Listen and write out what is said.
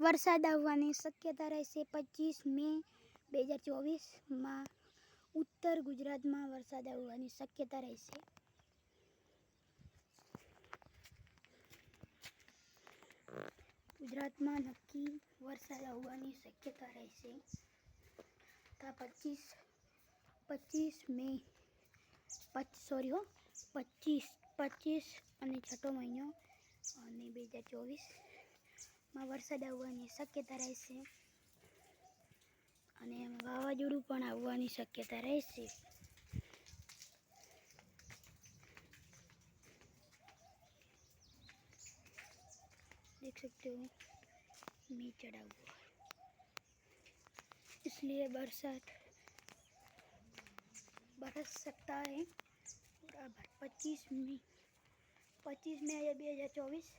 વરસાદ આવવાની શક્યતા રહેશે. 25 મે 2024માં ઉત્તર ગુજરાતમાં વરસાદ આવવાની શક્યતા રહેશે. ગુજરાતમાં નક્કી વરસાદ આવવાની શક્યતા રહેશે. 25 મે 25 અને છઠ્ઠો મહિનો અને 2024માં વરસાદ આવવાની શક્યતા રહેશે અને વાવાઝોડું પણ આવવાની શક્યતા રહેશે. देख सकते हो मी चढ़ा हुआ है, इसलिए बरसात बरस सकता है. 25 મે 2024